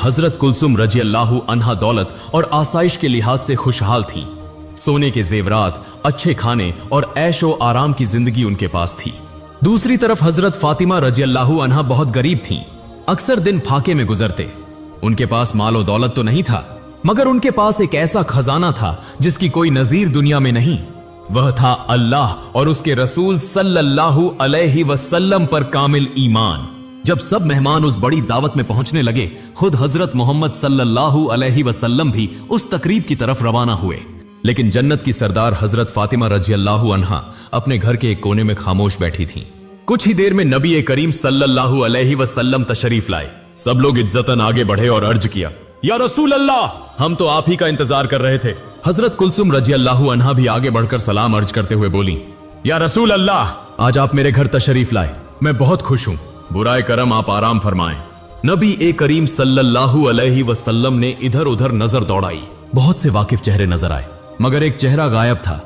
हजरत कुलसुम रजी अल्लाहु अन्हा दौलत और आसाइश के लिहाज से खुशहाल थीं। सोने के जेवरात, अच्छे खाने और ऐशो आराम की जिंदगी उनके पास थी। दूसरी तरफ हजरत फातिमा रजी अल्लाहु अन्हा बहुत गरीब थीं। अक्सर दिन फाके में गुजरते। उनके पास मालो दौलत तो नहीं था, मगर उनके पास एक ऐसा खजाना था जिसकी कोई नजीर दुनिया में नहीं। वह था अल्लाह और उसके रसूल सल्लल्लाहु अलैहि वसल्लम पर कामिल ईमान। जब सब मेहमान उस बड़ी दावत में पहुंचने लगे, खुद हजरत मोहम्मद सल्लल्लाहु अलैहि वसल्लम भी उस तकरीब की तरफ रवाना हुए। लेकिन जन्नत की सरदार हजरत फातिमा रजी अल्लाहु अन्हा अपने घर के एक कोने में खामोश बैठी थीं। कुछ ही देर में नबी करीम सल्लल्लाहु अलैहि वसल्लम तशरीफ लाए। सब लोग इज्जतन आगे बढ़े और अर्ज किया, या रसूल अल्लाह, हम तो आप ही का इंतजार कर रहे थे। हजरत कुलसुम रजी अल्लाहु अन्हा भी आगे बढ़कर सलाम अर्ज करते हुए बोली, या रसूल अल्लाह, आज आप मेरे घर तशरीफ लाए, मैं बहुत खुश हूं। बुराए करम आप आराम फरमाएं। नबी करीम सल्लल्लाहु अलैहि वसल्लम ने इधर उधर नजर दौड़ाई। बहुत से वाकिफ चेहरे नजर आए, मगर एक चेहरा गायब था,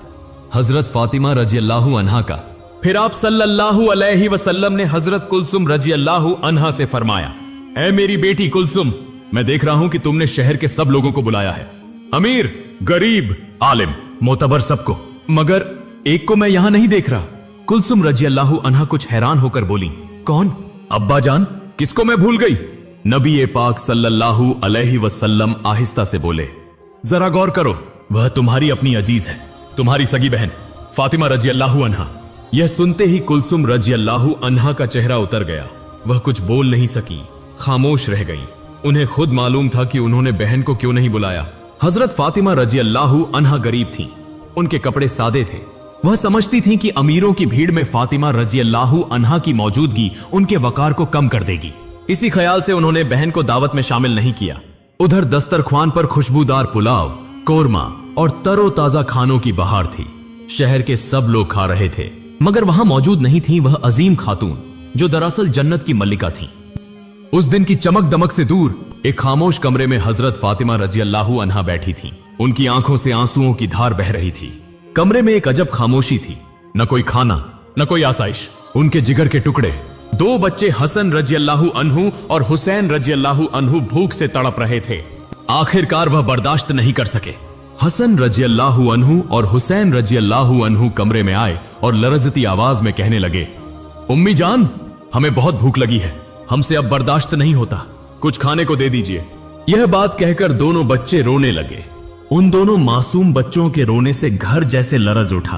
हजरत फातिमा रजी अल्लाहु अन्हा का। फिर आप सल्लल्लाहु अलैहि वसल्लम ने हजरत कुलसुम रजी अल्लाहु अन्हा से फरमाया, ऐ मेरी बेटी कुलसुम, मैं देख रहा हूं कि तुमने शहर के सब लोगों को बुलाया है, अमीर, गरीब, आलिम, मोतबर, सबको, मगर एक को मैं यहां नहीं देख रहा। कुलसुम रजी अल्लाहु अन्हा कुछ हैरान होकर बोली, कौन? अब्बा जान, किसको मैं भूल गई? नबी पाक सल्लल्लाहु अलैहि वसल्लम आहिस्ता से बोले, जरा गौर करो, वह तुम्हारी अपनी अजीज है, तुम्हारी सगी बहन फातिमा रजी अल्लाहु अन्हा। यह सुनते ही कुलसुम रजी अल्लाहु अन्हा का चेहरा उतर गया। वह कुछ बोल नहीं सकी, खामोश रह गई। उन्हें खुद मालूम था कि उन्होंने बहन को क्यों नहीं बुलाया। हजरत फातिमा रजी अल्लाहु अन्हा गरीब थीं, उनके कपड़े सादे थे। वह समझती थीं कि अमीरों की भीड़ में फातिमा रजी अल्लाहु अन्हा की मौजूदगी उनके वकार को कम कर देगी। इसी ख्याल से उन्होंने बहन को दावत में शामिल नहीं किया। उधर दस्तरख्वान पर खुशबूदार पुलाव, कोरमा और तरोताजा खानों की बहार थी। शहर के सब लोग खा रहे थे, मगर वहां मौजूद नहीं थी वह अजीम खातून जो दरअसल जन्नत की मल्लिका थी। उस दिन की चमक दमक से दूर एक खामोश कमरे में हजरत फातिमा रजी अल्लाहु अन्हा बैठी थी। उनकी आंखों से आंसुओं की धार बह रही थी। कमरे में एक अजब खामोशी थी, न कोई खाना, न कोई आसाइश। उनके जिगर के टुकड़े, दो बच्चे हसन रजी अल्लाहु अन्हु और हुसैन रजी अल्लाहु अन्हु भूख से तड़प रहे थे। आखिरकार वह बर्दाश्त नहीं कर सके। हसन रजी अल्लाहु अन्हु और हुसैन रजी अल्लाहु अन्हु कमरे में आए और लरजती आवाज में कहने लगे, उम्मी जान, हमें बहुत भूख लगी है, हमसे अब बर्दाश्त नहीं होता, कुछ खाने को दे दीजिए। यह बात कहकर दोनों बच्चे रोने लगे। उन दोनों मासूम बच्चों के रोने से घर जैसे लरज उठा।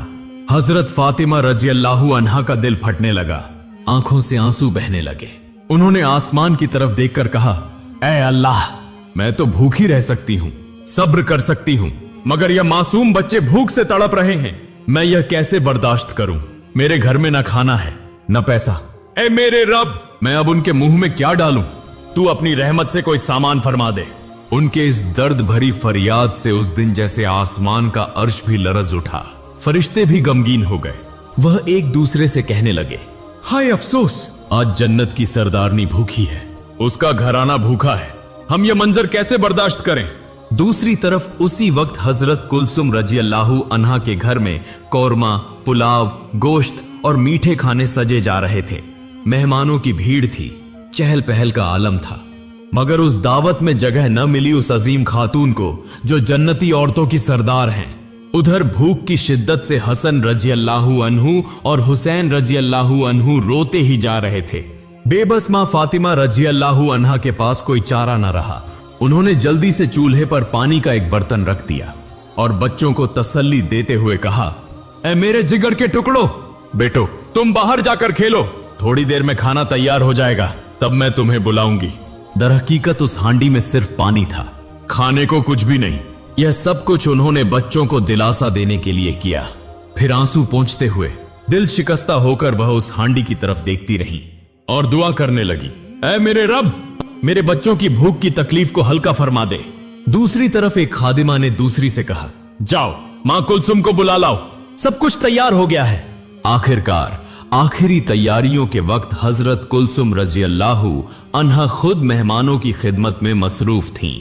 हजरत फातिमा रजी अल्लाहु अन्हा का दिल फटने लगा, आंखों से आंसू बहने लगे। उन्होंने आसमान की तरफ देखकर कहा, ऐ अल्लाह, मैं तो भूखी रह सकती हूँ, सब्र कर सकती हूँ, मगर यह मासूम बच्चे भूख से तड़प रहे हैं, मैं यह कैसे बर्दाश्त करूं? मेरे घर में न खाना है, न पैसा। ऐ मेरे रब, मैं अब उनके मुंह में क्या डालूं? तू अपनी रहमत से कोई सामान फरमा दे। उनके इस दर्द भरी फरियाद से उस दिन जैसे आसमान का अर्श भी लरज उठा, फरिश्ते भी गमगीन हो गए। वह एक दूसरे से कहने लगे, हाय अफसोस, आज जन्नत की सरदारनी भूखी है, उसका घराना भूखा है, हम यह मंजर कैसे बर्दाश्त करें? दूसरी तरफ उसी वक्त हजरत कुलसुम रजी अल्लाहु अन्हा के घर में कौरमा, पुलाव, गोश्त और मीठे खाने सजे जा रहे थे। मेहमानों की भीड़ थी, चहल पहल का आलम था, मगर उस दावत में जगह न मिली उस अजीम खातून को जो जन्नती औरतों की सरदार हैं। उधर भूख की शिद्दत से हसन रजी अल्लाहु अन्हु और हुसैन रजी अल्लाहु अन्हु रोते ही जा रहे थे। बेबस मां फातिमा रजी अल्लाहु अन्हा के पास कोई चारा न रहा। उन्होंने जल्दी से चूल्हे पर पानी का एक बर्तन रख दिया और बच्चों को तसल्ली देते हुए कहा, ऐ मेरे जिगर के टुकड़ों, बेटो तुम बाहर जाकर खेलो, थोड़ी देर में खाना तैयार हो जाएगा, तब मैं तुम्हें बुलाऊंगी। दरहकीकत उस हांडी में सिर्फ पानी था, खाने को कुछ भी नहीं। यह सब कुछ उन्होंने बच्चों को दिलासा देने के लिए किया। फिर आंसू पोंछते हुए दिल शिकस्ता होकर वह उस हांडी की तरफ देखती रही और दुआ करने लगी, ऐ मेरे रब, मेरे बच्चों की भूख की तकलीफ को हल्का फरमा दे। दूसरी तरफ एक खादिमा ने दूसरी से कहा, जाओ मां कुलसुम को बुला लाओ, सब कुछ तैयार हो गया है। आखिरकार आखिरी तैयारियों के वक्त हजरत कुलसुम रजी अल्लाहु अन्हा खुद मेहमानों की खिदमत में मसरूफ थीं।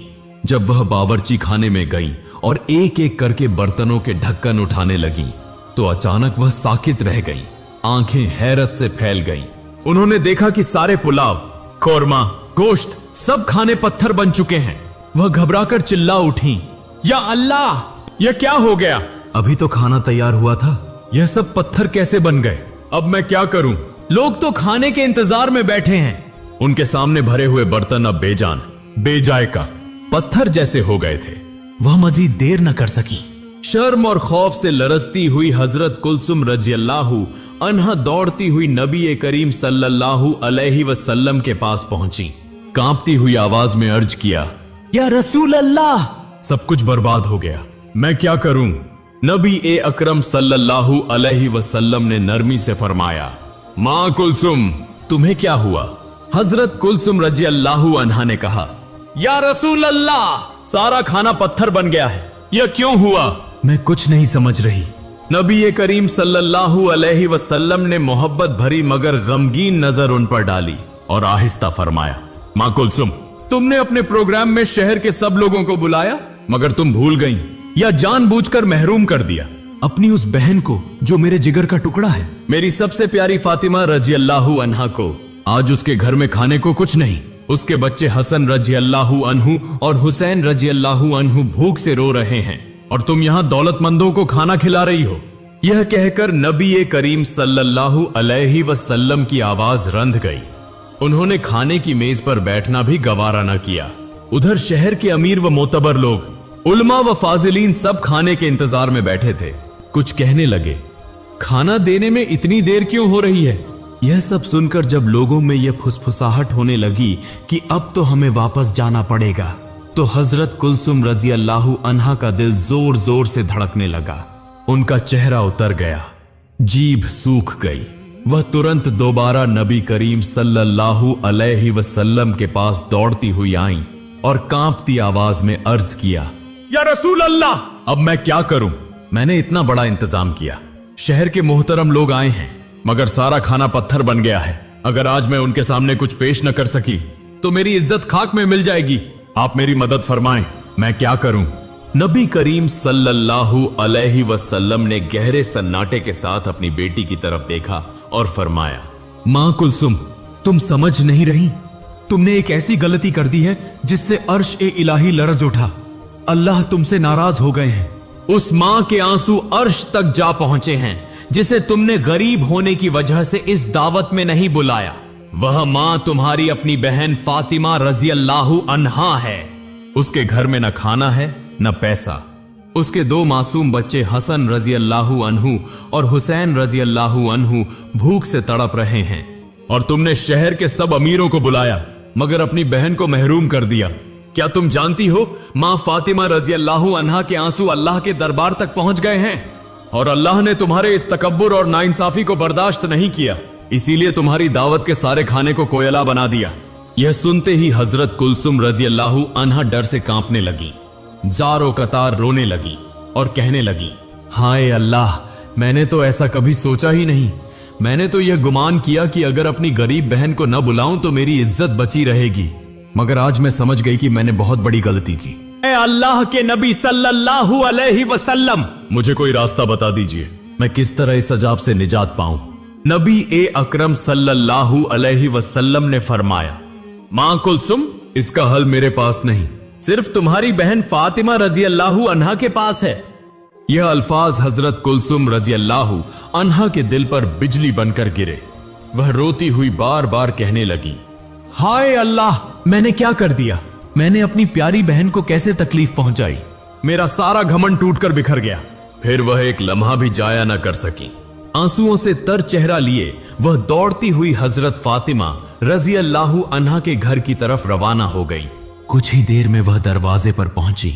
जब वह बावर्ची खाने में गईं और एक एक करके बर्तनों के ढक्कन उठाने लगीं, तो अचानक वह साकित रह गईं, आंखें हैरत से फैल गईं। उन्होंने देखा कि सारे पुलाव, कोरमा, गोश्त सब खाने पत्थर बन चुके हैं। वह घबराकर चिल्ला उठी, या अल्लाह, यह क्या हो गया? अभी तो खाना तैयार हुआ था, यह सब पत्थर कैसे बन गए? अब मैं क्या करूं? लोग तो खाने के इंतजार में बैठे हैं। उनके सामने भरे हुए बर्तन अब बेजान, बेजायका, पत्थर जैसे हो गए थे। वह मजीद देर न कर सकी। शर्म और खौफ से लरसती हुई हजरत कुलसुम रजियल्लाहु अन्हा दौड़ती हुई नबी करीम सल्लल्लाहु अलैहि वसल्लम के पास पहुंची। कांपती हुई आवाज में अर्ज किया, या रसूल अल्लाह, सब कुछ बर्बाद हो गया, मैं क्या करूं? नबी अकरम सल्लल्लाहु अलैहि वसल्लम ने नरमी से फरमाया, मां कुलसुम, तुम्हें क्या हुआ? हजरत कुलसुम रजियल्लाहु अन्हा ने कहा, या रसूल अल्लाह, सारा खाना पत्थर बन गया है, यह क्यों हुआ? मैं कुछ नहीं समझ रही। नबी करीम सल्लल्लाहु अलैहि वसल्लम ने मोहब्बत भरी मगर गमगीन नजर उन पर डाली और आहिस्ता फरमाया, मां कुलसुम, तुमने अपने प्रोग्राम में शहर के सब लोगों को बुलाया, मगर तुम भूल गईं या जानबूझकर महरूम कर दिया अपनी उस बहन को जो मेरे जिगर का टुकड़ा है, मेरी सबसे प्यारी फातिमा रजियल्लाहु अन्हा को। आज उसके घर में खाने को कुछ नहीं। उसके बच्चे हसन रजियल्लाहु अन्हु और हुसैन रजियल्लाहु अन्हु भूख से रो रहे हैं और तुम यहां दौलतमंदों को खाना खिला रही हो। यह कहकर नबी करीम सल्लल्लाहु अलैहि वसल्लम की आवाज रंध गई। उन्होंने खाने की मेज पर बैठना भी गवारा न किया। उधर शहर के अमीर व मोतबर लोग, उलमा व फाजिलीन सब खाने के इंतजार में बैठे थे। कुछ कहने लगे, खाना देने में इतनी देर क्यों हो रही है? यह सब सुनकर जब लोगों में यह फुसफुसाहट होने लगी कि अब तो हमें वापस जाना पड़ेगा, तो हजरत कुलसुम रजियल्लाहु अन्हा का दिल जोर जोर से धड़कने लगा। उनका चेहरा उतर गया, जीभ सूख गई। वह तुरंत दोबारा नबी करीम सल्लल्लाहु अलैहि वसल्लम के पास दौड़ती हुई आई और कांपती आवाज में अर्ज किया, या रसूल अल्लाह, अब मैं क्या करूं? मैंने इतना बड़ा इंतजाम किया, शहर के मोहतरम लोग आए हैं, मगर सारा खाना पत्थर बन गया है। अगर आज मैं उनके सामने कुछ पेश न कर सकी तो मेरी इज्जत खाक में मिल जाएगी। आप मेरी मदद फरमाएं, मैं क्या करूं? नबी करीम सल्लल्लाहु अलैहि वसल्लम ने गहरे सन्नाटे के साथ अपनी बेटी की तरफ देखा और फरमाया, मां कुलसुम, तुम समझ नहीं रही? तुमने एक ऐसी गलती कर दी है जिससे अर्श ए इलाही लरज उठा। अल्लाह तुमसे नाराज हो गए हैं। उस मां के आंसू अर्श तक जा पहुंचे हैं जिसे तुमने गरीब होने की वजह से इस दावत में नहीं बुलाया। वह मां तुम्हारी अपनी बहन फातिमा रजियल्लाहु अन्हा है। उसके घर में न खाना है न पैसा। उसके दो मासूम बच्चे हसन रजियल्लाहु अन्हु और हुसैन रजियल्लाहु अन्हु भूख से तड़प रहे हैं और तुमने शहर के सब अमीरों को बुलाया मगर अपनी बहन को महरूम कर दिया। क्या तुम जानती हो मां फातिमा रजियल्लाहु अन्हा के आंसू अल्लाह के दरबार तक पहुंच गए हैं और अल्लाह ने तुम्हारे इस तकब्बुर और नाइंसाफी को बर्दाश्त नहीं किया, इसीलिए तुम्हारी दावत के सारे खाने को कोयला बना दिया। यह सुनते ही हजरत कुलसुम रजियल्लाहु अन्हा डर से कांपने लगी, जारो कतार रोने लगी और कहने लगी, हाय अल्लाह, मैंने तो ऐसा कभी सोचा ही नहीं। मैंने तो यह गुमान किया कि अगर अपनी गरीब बहन को न बुलाऊं तो मेरी इज्जत बची रहेगी, मगर आज मैं समझ गई कि मैंने बहुत बड़ी गलती की। ऐ अल्लाह के नबी सल्लल्लाहु अलैहि वसल्लम, मुझे कोई रास्ता बता दीजिए, मैं किस तरह इस अजाब से निजात पाऊं। नबी अकरम सल्लल्लाहु अलैहि वसल्लम ने फरमाया, मां कुलसुम, इसका हल मेरे पास नहीं, सिर्फ तुम्हारी बहन फातिमा रजियल्लाहु अन्हा के पास है। यह अल्फाज हजरत कुलसुम रजियल्लाहु अन्हा के दिल पर बिजली बनकर गिरे। वह रोती हुई बार बार कहने लगी, हाय अल्लाह, मैंने क्या कर दिया? मैंने अपनी प्यारी बहन को कैसे तकलीफ पहुंचाई? मेरा सारा घमंड टूटकर बिखर गया। फिर वह एक लम्हा भी जाया न कर सकी। आंसुओं से तर चेहरा लिए वह दौड़ती हुई हजरत फातिमा रजियल्लाहु अन्हा के घर की तरफ रवाना हो गई। कुछ ही देर में वह दरवाजे पर पहुंची।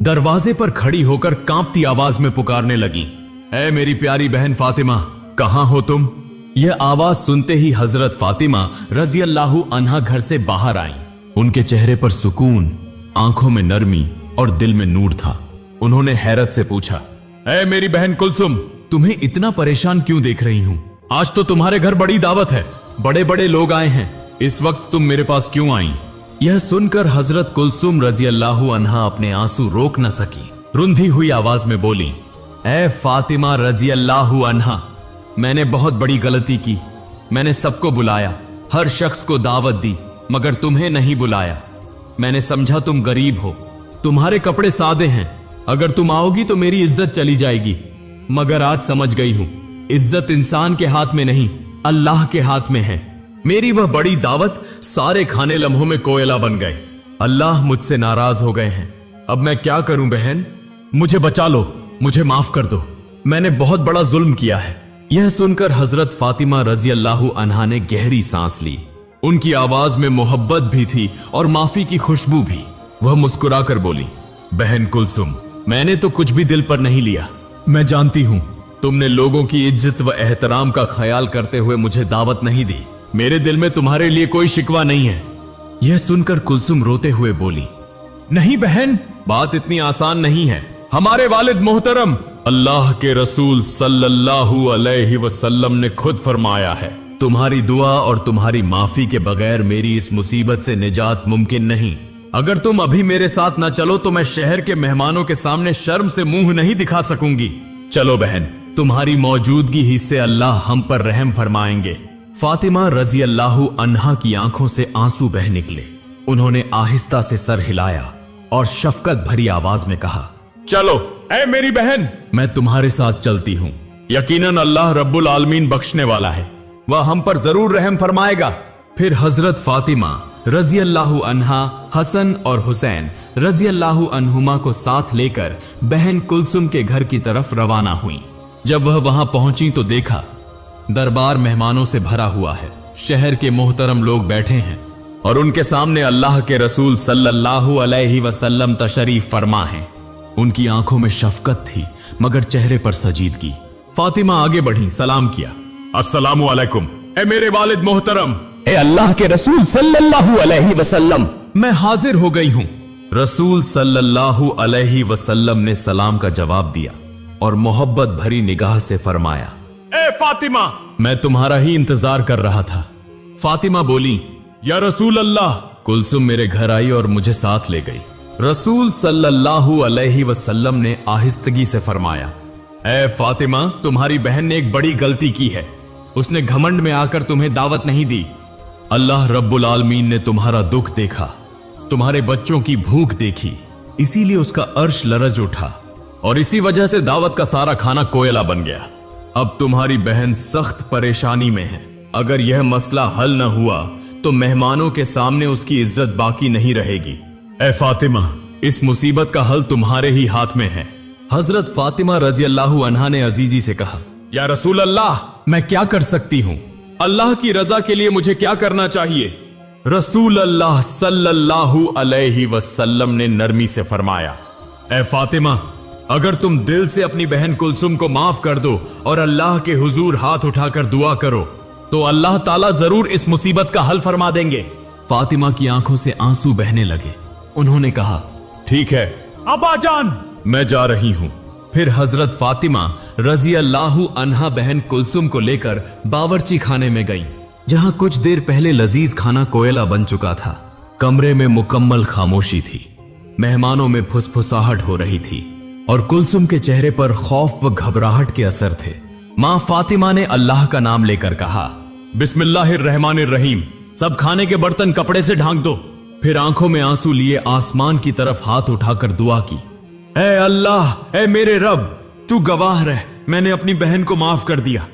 दरवाजे पर खड़ी होकर कांपती आवाज में पुकारने लगी, ऐ मेरी प्यारी बहन फातिमा, कहां हो तुम? यह आवाज सुनते ही हजरत फातिमा रजियल्लाहु अन्हा घर से बाहर आई। उनके चेहरे पर सुकून, आंखों में नरमी और दिल में नूर था। उन्होंने हैरत से पूछा, ऐ मेरी बहन कुलसुम, तुम्हें इतना परेशान क्यों देख रही हूं? आज तो तुम्हारे घर बड़ी दावत है, बड़े बड़े लोग आए हैं, इस वक्त तुम मेरे पास क्यों आई? यह सुनकर हजरत कुलसुम रजियल्लाहु अन्हा अपने आंसू रोक न सकी। रुंधी हुई आवाज में बोली, ऐ फातिमा रजियल्लाहु अन्हा, मैंने बहुत बड़ी गलती की। मैंने सबको बुलाया, हर शख्स को दावत दी, मगर तुम्हें नहीं बुलाया। मैंने समझा तुम गरीब हो, तुम्हारे कपड़े सादे हैं, अगर तुम आओगी तो मेरी इज्जत चली जाएगी। मगर आज समझ गई हूं, इज्जत इंसान के हाथ में नहीं, अल्लाह के हाथ में है। मेरी वह बड़ी दावत सारे खाने लम्हों में कोयला बन गए। अल्लाह मुझसे नाराज हो गए हैं। अब मैं क्या करूं बहन? मुझे बचा लो, मुझे माफ कर दो, मैंने बहुत बड़ा जुल्म किया है। यह सुनकर हजरत फातिमा रजी अल्लाह अन्हा ने गहरी सांस ली। उनकी आवाज में मोहब्बत भी थी और माफी की खुशबू भी। वह मुस्कुराकर बोली, बहन कुलसुम, मैंने तो कुछ भी दिल पर नहीं लिया। मैं जानती हूं तुमने लोगों की इज्जत व एहतराम का ख्याल करते हुए मुझे दावत नहीं दी। मेरे दिल में तुम्हारे लिए कोई शिकवा नहीं है। यह सुनकर कुलसुम रोते हुए बोली, नहीं बहन, बात इतनी आसान नहीं है। हमारे वालिद मोहतरम अल्लाह के रसूल सल्लल्लाहु अलैहि वसल्लम ने खुद फरमाया है, तुम्हारी दुआ और तुम्हारी माफी के बगैर मेरी इस मुसीबत से निजात मुमकिन नहीं। अगर तुम अभी मेरे साथ न चलो तो मैं शहर के मेहमानों के सामने शर्म से मुंह नहीं दिखा सकूंगी। चलो बहन, तुम्हारी मौजूदगी ही से अल्लाह हम पर रहम फरमाएंगे। फातिमा रजी अल्लाह अन्हा की आंखों से आंसू बह निकले। उन्होंने आहिस्ता से सर हिलाया और शफकत भरी आवाज में कहा, चलो ऐ मेरी बहन, मैं तुम्हारे साथ चलती हूं। यकीनन अल्लाह रब्बुल आलमीन बख्शने वाला है, वह हम पर जरूर रहम फरमाएगा। फिर हजरत फातिमा रजी अल्लाह अन्हा हसन और हुसैन रजी अल्लाह अन्हुमा को साथ लेकर बहन कुलसुम के घर की तरफ रवाना हुई। जब वह वहां पहुंची तो देखा दरबार मेहमानों से भरा हुआ है। शहर के मोहतरम लोग बैठे हैं और उनके सामने अल्लाह के रसूल सल्लल्लाहु अलैहि वसल्लम तशरीफ फरमा हैं। उनकी आंखों में शफकत थी मगर चेहरे पर सजीदगी। फातिमा आगे बढ़ी, सलाम किया, अस्सलामु अलैकुम, ए मेरे वालिद मोहतरम, ए अल्लाह के रसूल सल्लल्लाहु अलैहि वसल्लम, मैं हाजिर हो गई हूं। रसूल सल्लल्लाहु अलैहि वसल्लम ने सलाम का जवाब दिया और मोहब्बत भरी निगाह से फरमाया, ए फातिमा, मैं तुम्हारा ही इंतजार कर रहा था। फातिमा बोली, या रसूल अल्लाह। कुलसुम मेरे घर आई और मुझे साथ ले गई। रसूल सल्लल्लाहु अलैहि वसल्लम ने आहिस्तगी से फरमाया, ए फातिमा, तुम्हारी बहन ने एक बड़ी गलती की है। उसने घमंड में आकर तुम्हें दावत नहीं दी। अल्लाह रब्बुल आलमीन ने तुम्हारा दुख देखा, तुम्हारे बच्चों की भूख देखी, इसीलिए उसका अर्श लरज उठा और इसी वजह से दावत का सारा खाना कोयला बन गया। अब तुम्हारी बहन सख्त परेशानी में है। अगर यह मसला हल न हुआ तो मेहमानों के सामने उसकी इज्जत बाकी नहीं रहेगी। ए फातिमा, इस मुसीबत का हल तुम्हारे ही हाथ में है। हजरत फातिमा रजी अल्लाह अन्हा ने अजीजी से कहा, या रसूल अल्लाह, मैं क्या कर सकती हूं? अल्लाह की रजा के लिए मुझे क्या करना चाहिए? रसूल अल्लाह सल्लल्लाहु अलैहि वसल्लम ने नरमी से फरमाया, ए फातिमा, अगर तुम दिल से अपनी बहन कुलसुम को माफ कर दो और अल्लाह के हुजूर हाथ उठाकर दुआ करो तो अल्लाह ताला जरूर इस मुसीबत का हल फरमा देंगे। फातिमा की आंखों से आंसू बहने लगे। उन्होंने कहा, ठीक है अब्बा जान, मैं जा रही हूं। फिर हजरत फातिमा रजी अल्लाह अन्हा बहन कुलसुम को लेकर बावर्ची खाने में गईं, जहां कुछ देर पहले लजीज खाना कोयला बन चुका था। कमरे में मुकम्मल खामोशी थी। मेहमानों में फुसफुसाहट हो रही थी और कुलसुम के चेहरे पर खौफ व घबराहट के असर थे। मां फातिमा ने अल्लाह का नाम लेकर कहा, बिस्मिल्लाहिर्रहमानिर्रहीम, सब खाने के बर्तन कपड़े से ढांक दो। फिर आंखों में आंसू लिए आसमान की तरफ हाथ उठाकर दुआ की, ए अल्लाह, ए मेरे रब, तू गवाह रह, मैंने अपनी बहन को माफ कर दिया।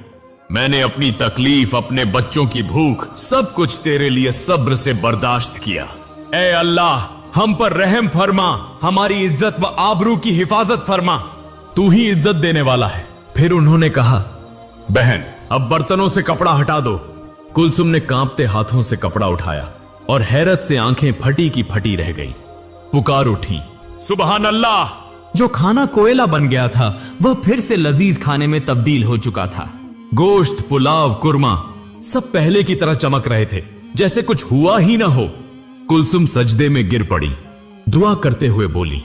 मैंने अपनी तकलीफ, अपने बच्चों की भूख, सब कुछ तेरे लिए सब्र से बर्दाश्त किया। ए अल्लाह, हम पर रहम फरमा, हमारी इज्जत व आबरू की हिफाजत फरमा, तू ही इज्जत देने वाला है। फिर उन्होंने कहा, बहन, अब बर्तनों से कपड़ा हटा दो। कुलसुम ने कांपते हाथों से कपड़ा उठाया और हैरत से आंखें फटी की फटी रह गईं। पुकार उठी, सुबहान अल्लाह। जो खाना कोयला बन गया था वह फिर से लजीज खाने में तब्दील हो चुका था। गोश्त, पुलाव, कुरमा सब पहले की तरह चमक रहे थे, जैसे कुछ हुआ ही ना हो। कुलसुम सजदे में गिर पड़ी, दुआ करते हुए बोली,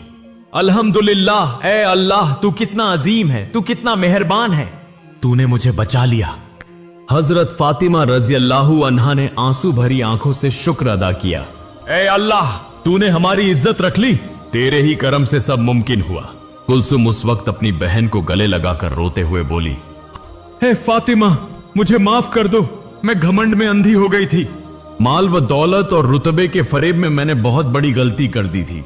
अल्हम्दुलिल्लाह, ए अल्लाह, तू कितना अजीम है, तू कितना मेहरबान है, तूने मुझे बचा लिया। हजरत फातिमा रजी अल्लाह अन्हा ने आंसू भरी आंखों से शुक्र अदा किया। ए अल्लाह, तूने हमारी इज्जत रख ली, तेरे ही करम से सब मुमकिन हुआ। कुलसुम उस वक्त अपनी बहन को गले लगाकर रोते हुए बोली, हे फातिमा, मुझे माफ कर दो, मैं घमंड में अंधी हो गई थी। माल व दौलत और रुतबे के फरेब में मैंने बहुत बड़ी गलती कर दी थी।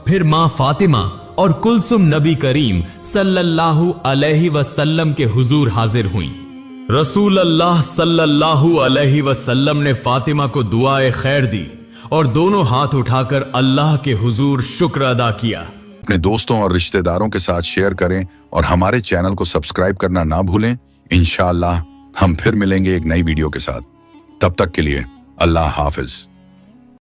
फिर मां फातिमा और कुलसुम नबी करीम सल्लल्लाहु अलैहि वसल्लम के हुजूर हाजिर हुई। रसूल अल्लाह सल्लल्लाहु अलैहि वसल्लम ने फातिमा को दुआए खैर दी और दोनों हाथ उठाकर अल्लाह के हुजूर शुक्र अदा किया। अपने दोस्तों और रिश्तेदारों के साथ शेयर करें और हमारे चैनल को सब्सक्राइब करना ना भूलें। इंशाअल्लाह हम फिर मिलेंगे एक नई वीडियो के साथ। तब तक के लिए अल्लाह हाफिज।